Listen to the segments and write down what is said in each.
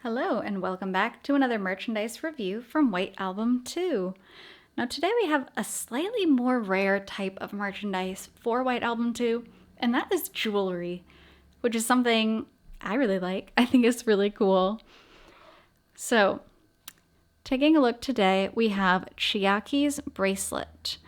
Hello and welcome back to another merchandise review from White Album 2. Now today we have a slightly more rare type of merchandise for White Album 2, and that is jewelry, which is something I really like. I think it's really cool. So, taking a look today, we have Chiaki's bracelet.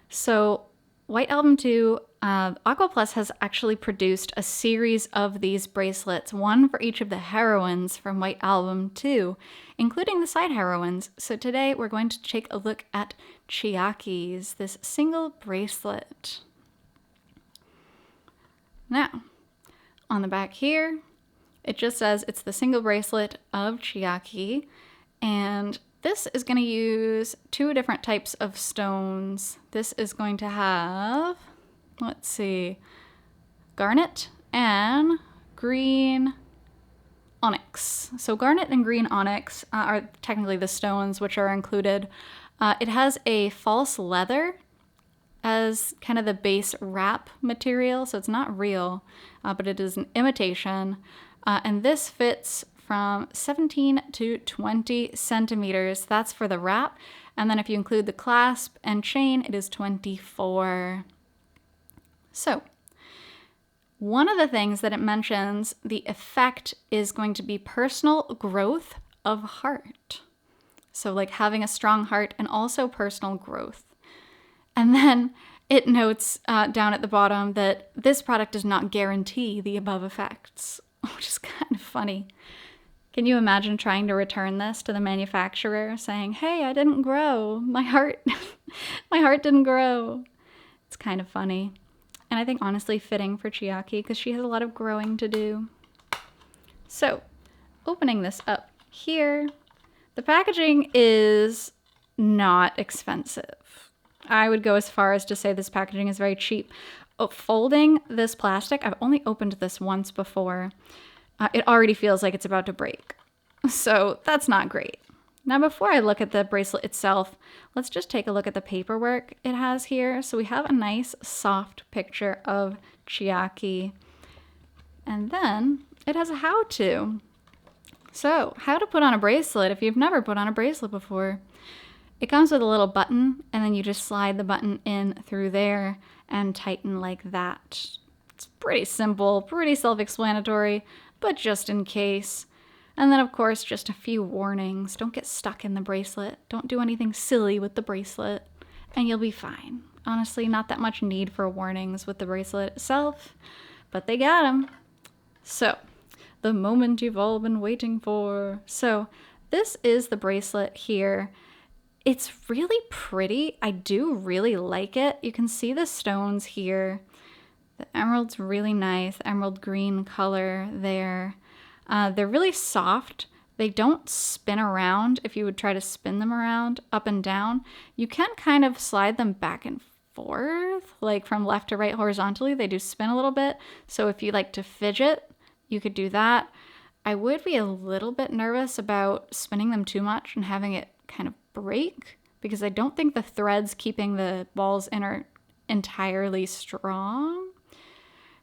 So, White Album 2, Aqua Plus has actually produced a series of these bracelets, one for each of the heroines from White Album 2, including the side heroines. So today we're going to take a look at Chiaki's, this single bracelet. Now, on the back here, it just says it's the single bracelet of Chiaki, and this is going to use two different types of stones. This is going to have, let's see, garnet and green onyx. So garnet and green onyx are technically the stones which are included. It has a false leather as kind of the base wrap material, so it's not real, but it is an imitation. And this fits from 17 to 20 centimeters. That's for the wrap. And then if you include the clasp and chain, it is 24. So, one of the things that it mentions, the effect is going to be personal growth of heart. So like having a strong heart and also personal growth. And then it notes down at the bottom that this product does not guarantee the above effects, which is kind of funny. Can you imagine trying to return this to the manufacturer saying, hey, I didn't grow. My heart didn't grow. It's kind of funny. And I think honestly fitting for Chiaki because she has a lot of growing to do. So, opening this up here, the packaging is not expensive. I would go as far as to say this packaging is very cheap. Folding this plastic, I've only opened this once before. It already feels like it's about to break. So that's not great. Now, before I look at the bracelet itself, let's just take a look at the paperwork it has here. So we have a nice soft picture of Chiaki. And then it has a how-to. So, how to put on a bracelet if you've never put on a bracelet before. It comes with a little button, and then you just slide the button in through there and tighten like that. It's pretty simple, pretty self-explanatory, but just in case. And then, of course, just a few warnings. Don't get stuck in the bracelet. Don't do anything silly with the bracelet, and you'll be fine. Honestly, not that much need for warnings with the bracelet itself, but they got them. So, the moment you've all been waiting for. So, this is the bracelet here. It's really pretty. I do really like it. You can see the stones here. The emerald's really nice, emerald green color there. They're really soft. They don't spin around if you would try to spin them around up and down. You can kind of slide them back and forth, like from left to right horizontally. They do spin a little bit. So if you like to fidget, you could do that. I would be a little bit nervous about spinning them too much and having it kind of break because I don't think the threads keeping the balls in are entirely strong.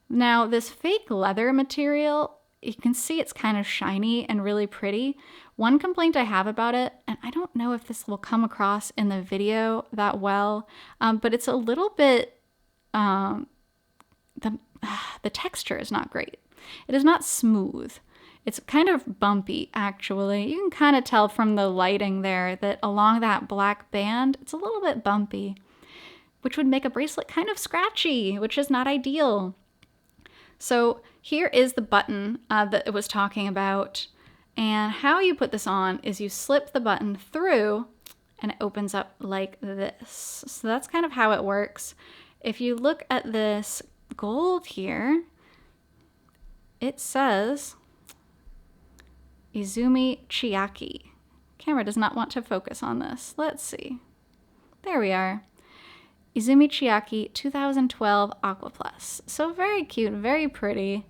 Now, this fake leather material, you can see it's kind of shiny and really pretty. One complaint I have about it, and I don't know if this will come across in the video that well, but it's a little bit, the texture is not great. It is not smooth. It's kind of bumpy, actually. You can kind of tell from the lighting there that along that black band, it's a little bit bumpy, which would make a bracelet kind of scratchy, which is not ideal. So here is the button that it was talking about. And how you put this on is you slip the button through and it opens up like this. So that's kind of how it works. If you look at this gold here, it says Izumi Chiaki. Camera does not want to focus on this. Let's see. There we are. Izumi Chiaki 2012 Aqua Plus. So very cute, very pretty.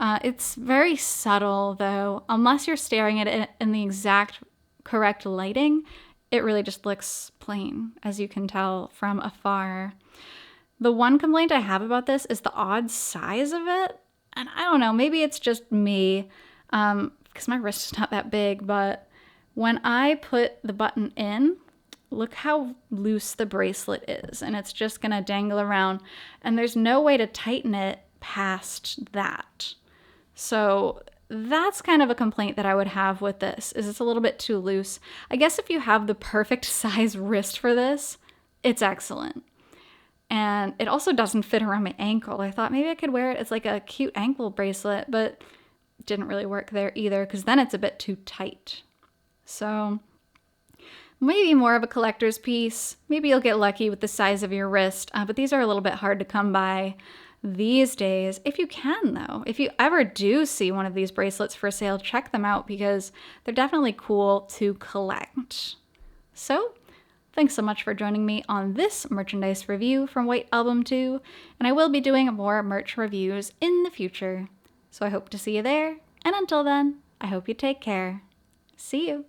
It's very subtle though. Unless you're staring at it in the exact correct lighting, it really just looks plain, as you can tell from afar. The one complaint I have about this is the odd size of it. And I don't know, maybe it's just me. because my wrist is not that big, but when I put the button in, look how loose the bracelet is, and it's just gonna dangle around, and there's no way to tighten it past that. So that's kind of a complaint that I would have with this, is it's a little bit too loose. I guess if you have the perfect size wrist for this, it's excellent. And it also doesn't fit around my ankle. I thought maybe I could wear it as like a cute ankle bracelet, but it didn't really work there either, because then it's a bit too tight. So maybe more of a collector's piece. Maybe you'll get lucky with the size of your wrist, but these are a little bit hard to come by these days. If you can, though, if you ever do see one of these bracelets for sale, check them out because they're definitely cool to collect. So, thanks so much for joining me on this merchandise review from White Album 2, and I will be doing more merch reviews in the future. So I hope to see you there, and until then, I hope you take care. See you!